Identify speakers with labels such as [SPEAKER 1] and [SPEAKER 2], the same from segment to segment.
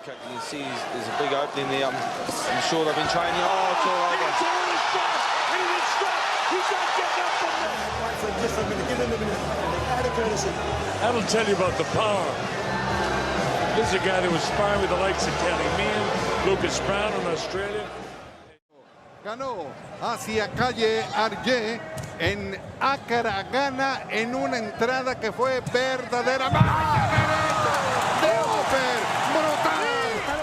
[SPEAKER 1] uppercut. You can see there's a big opening there. I'm sure they've been training. Oh, it's all over.
[SPEAKER 2] That'll tell you about the power. This is a guy that was sparring with the likes of Kelly Meehan, Lucas Brown in Australia.
[SPEAKER 3] Ganó hacia Calle Argé en Accra, Ghana, en una entrada que fue verdadera. ¡De Hopper! ¡Brutal!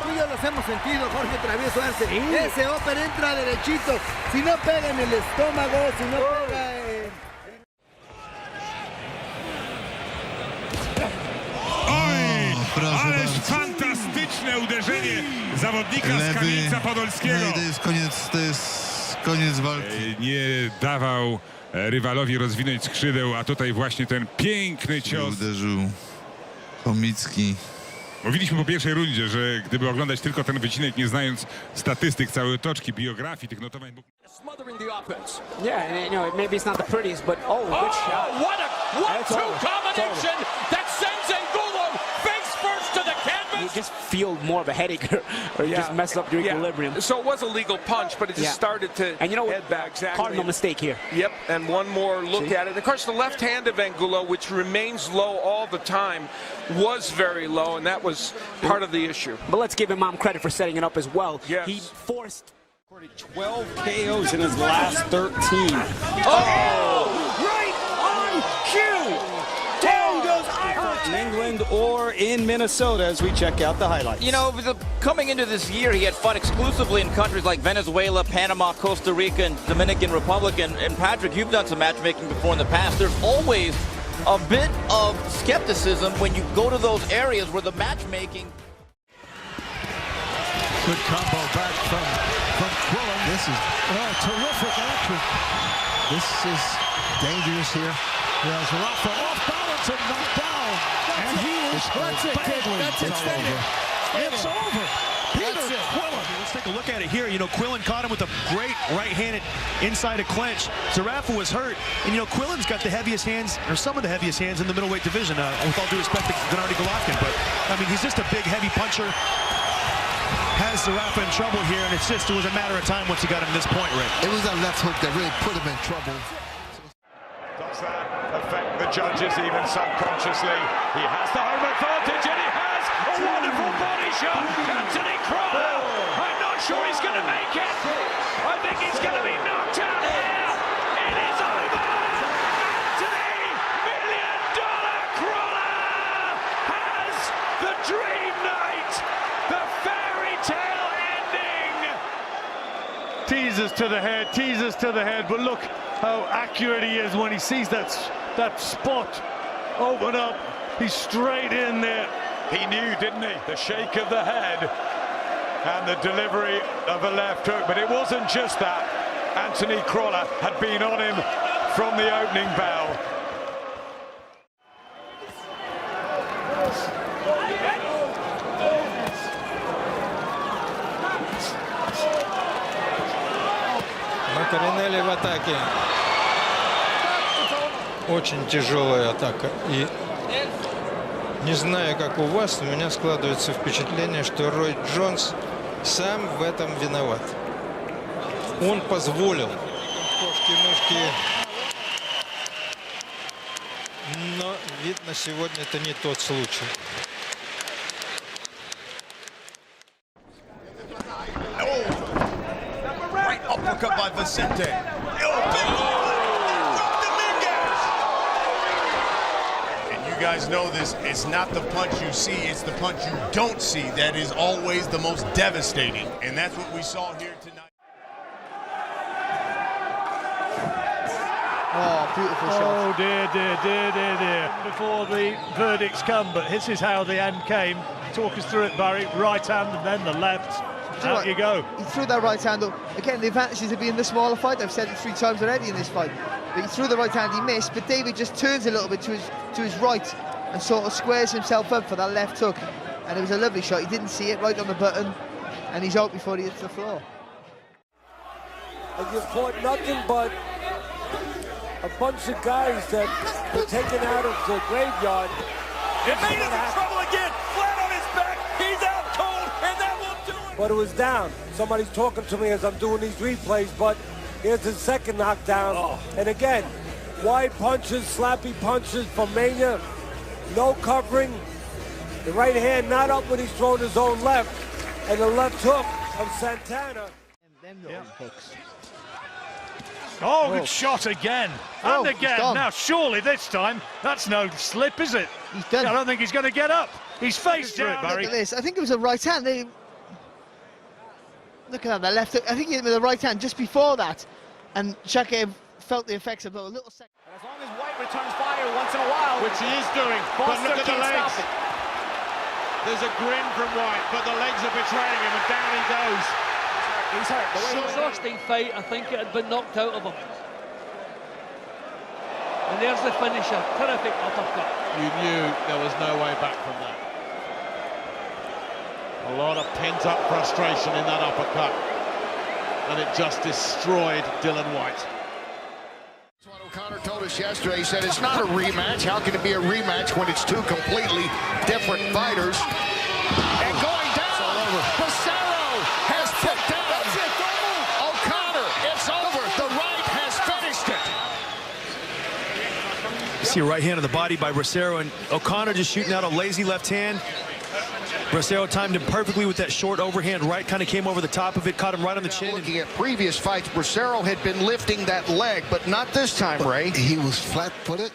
[SPEAKER 4] Tú y yo los hemos sentido, Jorge Travieso Arce. Sí. Ese Hopper entra derechito. Si no pega en el estómago, si no pega
[SPEAKER 5] Ależ fantastyczne uderzenie zawodnika z Kamieńca Podolskiego.
[SPEAKER 6] No i to jest koniec walki.
[SPEAKER 5] Nie dawał rywalowi rozwinąć skrzydeł, a tutaj właśnie ten piękny cios.
[SPEAKER 6] Uderzył Chomicki.
[SPEAKER 5] Mówiliśmy po pierwszej rundzie, że gdyby oglądać tylko ten wycinek, nie znając statystyk, całej otoczki, biografii, tych notowań...
[SPEAKER 7] Smothering the offense. Yeah, and, you know, maybe it's not the prettiest, but good shot.
[SPEAKER 8] What a 1-2 combination that sends Angulo face first to the canvas.
[SPEAKER 7] You just feel more of a headache, or you just mess up your equilibrium.
[SPEAKER 1] So it was a legal punch, but it just started to
[SPEAKER 7] and you know
[SPEAKER 1] head back. Exactly.
[SPEAKER 7] Cardinal mistake here.
[SPEAKER 1] Yep, and one more look at it. Of course, the left hand of Angulo, which remains low all the time, was very low, and that was part of the issue.
[SPEAKER 7] But let's give him credit for setting it up as well.
[SPEAKER 1] Yes.
[SPEAKER 7] He forced
[SPEAKER 9] 12 KOs in his last 13.
[SPEAKER 7] Oh! Right on cue! Down goes Irish!
[SPEAKER 9] In England or in Minnesota as we check out the highlights.
[SPEAKER 8] You know, coming into this year, he had fought exclusively in countries like Venezuela, Panama, Costa Rica, and Dominican Republic. And Patrick, you've done some matchmaking before in the past. There's always a bit of skepticism when you go to those areas where the matchmaking...
[SPEAKER 2] Good combo back from Quillen.
[SPEAKER 6] This is
[SPEAKER 2] terrific action.
[SPEAKER 6] This is dangerous here.
[SPEAKER 2] Yes, Rafa off balance and knocked down. And he is badly.
[SPEAKER 4] That's it.
[SPEAKER 2] It's over. Peter Quillen.
[SPEAKER 10] Let's take a look at it here. You know, Quillen caught him with a great right-handed inside a clinch. Zerafa was hurt. And, you know, Quillen's got the heaviest hands, or some of the heaviest hands in the middleweight division. With all due respect to Gennady Golovkin. But, I mean, he's just a big, heavy puncher. Has Zerafa in trouble here, and it was a matter of time once he got him to this point, Rick.
[SPEAKER 6] It was that left hook that really put him in trouble.
[SPEAKER 5] Does that affect the judges even subconsciously? He has the home advantage, and he has a wonderful body shot. Anthony Crawler. I'm not sure he's going to make it. I think he's going to be knocked out here. It is over. Anthony $1 Million Crawler has the dream night. The fairy tale ending.
[SPEAKER 2] Teases to the head, but look how accurate he is when he sees that spot open up. He's straight in there.
[SPEAKER 5] He knew, didn't he? The shake of the head and the delivery of a left hook. But it wasn't just that. Anthony Crawler had been on him from the opening bell.
[SPEAKER 11] Макаринелли в атаке. Очень тяжелая атака. И не знаю, как у вас, у меня складывается впечатление, что Рой Джонс сам в этом виноват. Он позволил кошки-мышки. Но, видно, сегодня это не тот случай.
[SPEAKER 10] Uppercut by Vicente.
[SPEAKER 12] And you guys know this, it's not the punch you see, it's the punch you don't see that is always the most devastating. And that's what we saw here tonight.
[SPEAKER 4] Oh, beautiful shot.
[SPEAKER 2] Oh, dear. Before the verdicts come, but this is how the end came. Talk us through it, Barry. Right hand and then the left. Out you go.
[SPEAKER 4] He threw that right hand up. Again, the advantages of being the smaller fight. I've said it 3 times already in this fight. But he threw the right hand, he missed, but David just turns a little bit to his right and sort of squares himself up for that left hook. And it was a lovely shot. He didn't see it, right on the button, and he's out before he hits the floor.
[SPEAKER 2] And you've fought nothing but a bunch of guys that were taken out of the graveyard.
[SPEAKER 10] It made him in trouble again. Flat on his back. He's out cold.
[SPEAKER 13] but it was down. Somebody's talking to me as I'm doing these replays, but here's his second knockdown. And again, wide punches, slappy punches from Mania, no covering. The right hand not up when he's throwing his own left, and the left hook of Santana.
[SPEAKER 2] Oh, good shot again.
[SPEAKER 4] Oh,
[SPEAKER 2] And again. Now, surely this time, that's no slip, is it?
[SPEAKER 4] He's done.
[SPEAKER 2] I don't think he's going to get up. He's face down.
[SPEAKER 4] Look at this. I think it was a right hand. Look at that, the left hook. I think he hit with the right hand just before that. And Shakaev felt the effects of a little second.
[SPEAKER 7] As long as White returns fire once in a while,
[SPEAKER 5] Which he is doing. But look at the legs. There's a grin from White, but the legs are betraying him, and down he goes.
[SPEAKER 7] He's hurt. The way he
[SPEAKER 14] Exhausting fight. I think it had been knocked out of him. And there's the finisher. Terrific uppercut.
[SPEAKER 5] You knew there was no way back from that. A lot of pent-up frustration in that uppercut, and it just destroyed Dylan White.
[SPEAKER 15] That's what O'Connor told us yesterday. He said it's not a rematch. How can it be a rematch when it's two completely different fighters? And going down, Bracero has put down. That's it, don't move. O'Connor, it's over. The right has finished it.
[SPEAKER 10] You see a right hand on the body by Bracero, and O'Connor just shooting out a lazy left hand. Bracero timed him perfectly with that short overhand right, kind of came over the top of it, caught him right on the chin.
[SPEAKER 15] Looking at previous fights, Bracero had been lifting that leg, but not this time, Ray.
[SPEAKER 6] He was flat-footed.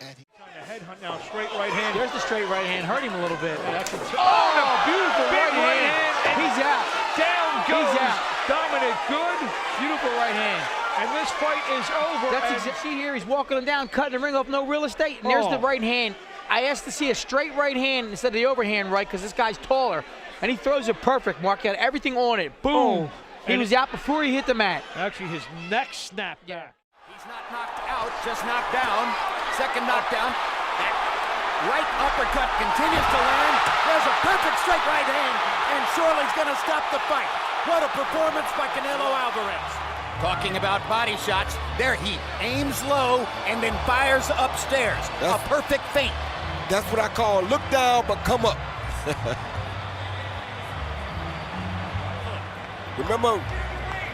[SPEAKER 2] Headhunt now, straight right hand.
[SPEAKER 14] There's the straight right hand. Hurt him a little bit.
[SPEAKER 2] Beautiful
[SPEAKER 14] Right hand. He's out.
[SPEAKER 2] Down goes
[SPEAKER 14] He's out.
[SPEAKER 2] Dominic Good.
[SPEAKER 14] Beautiful right hand.
[SPEAKER 2] And this fight is over.
[SPEAKER 14] That's exactly. See here, he's walking him down, cutting the ring off, no real estate. And there's the right hand. I asked to see a straight right hand instead of the overhand right because this guy's taller. And he throws it perfect, Mark. He had everything on it. Boom. He was out before he hit the mat.
[SPEAKER 2] Actually, his neck snapped back.
[SPEAKER 7] He's not knocked out, just knocked down. Second knockdown. That right uppercut continues to land. There's a perfect straight right hand, and Shorely's going to stop the fight. What a performance by Canelo Alvarez. Talking about body shots, there he aims low and then fires upstairs. A perfect feint.
[SPEAKER 13] That's what I call look down but come up. Remember,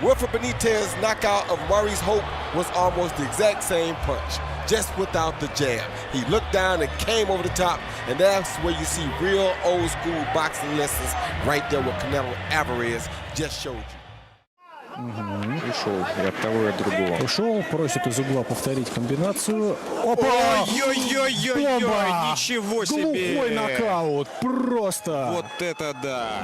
[SPEAKER 13] Wilfred Benitez's knockout of Maurice Hope was almost the exact same punch, just without the jab. He looked down and came over the top, and that's where you see real old school boxing lessons right there what Canelo Alvarez just showed you.
[SPEAKER 16] Ушел и от того, и от другого. Ушел, просит из угла повторить комбинацию. Опа!
[SPEAKER 9] Ой-ой-ой-ой-ой! Ничего себе!
[SPEAKER 16] Глухой нокаут! Просто!
[SPEAKER 9] Вот это да!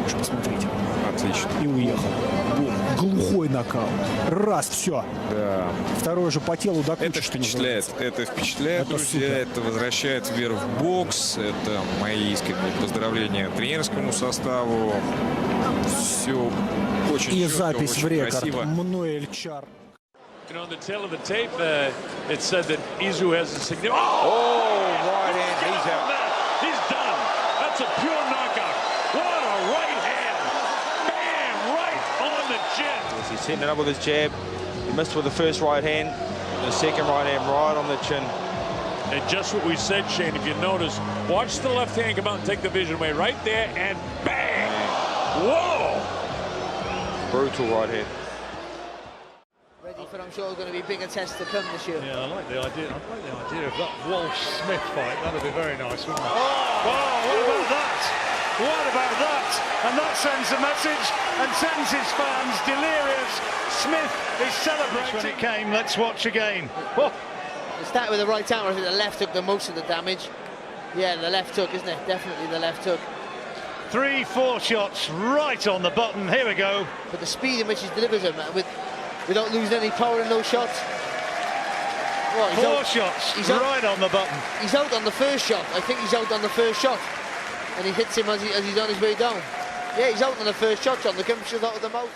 [SPEAKER 16] Уж посмотрите. Отлично. И уехал. Бум. Глухой нокаут. Раз, все.
[SPEAKER 17] Да.
[SPEAKER 16] Второй же по телу до кучи.
[SPEAKER 17] Это впечатляет. Это впечатляет,
[SPEAKER 16] Это
[SPEAKER 17] друзья.
[SPEAKER 16] супер.
[SPEAKER 17] Это возвращает веру в бокс. Это мои искренние поздравления тренерскому составу. Все очень
[SPEAKER 16] И
[SPEAKER 17] четко,
[SPEAKER 16] запись в
[SPEAKER 17] очень
[SPEAKER 16] рекорд.
[SPEAKER 17] красиво.
[SPEAKER 16] Мануэль Чар.
[SPEAKER 2] On the tail of the tape, it said that Izu has a significant.
[SPEAKER 5] right hand, he's out.
[SPEAKER 2] He's done. That's a pure knockout. What a right hand. Bam! Right on the chin.
[SPEAKER 18] He's hitting it up with his jab. He missed with the first right hand. The second right hand right on the chin.
[SPEAKER 2] And just what we said, Shane, if you notice, watch the left hand come out and take the vision away right there, and bang! Whoa!
[SPEAKER 18] Brutal right hand.
[SPEAKER 4] Ready for, I'm sure, going to be bigger tests to come this year.
[SPEAKER 2] Yeah, I like the idea. I like the idea of that Walsh-Smith fight. That'd be very nice, wouldn't it? Oh, what about that? What about that? And that sends a message and sends his fans delirious. Smith is celebrating. When it came, let's watch again. Oh.
[SPEAKER 4] It started with the right hand, I think the left took the most of the damage. Yeah, the left hook, isn't it? Definitely the left hook.
[SPEAKER 2] 3-4 shots right on the button. Here we go.
[SPEAKER 4] But the speed in which he delivers them, without losing any power in those shots. Well,
[SPEAKER 2] Four shots right on the button.
[SPEAKER 4] He's out on the first shot. I think he's out on the first shot. And he hits him as he's on his way down. Yeah, he's out on the first shot, John. The comes out of the mouth.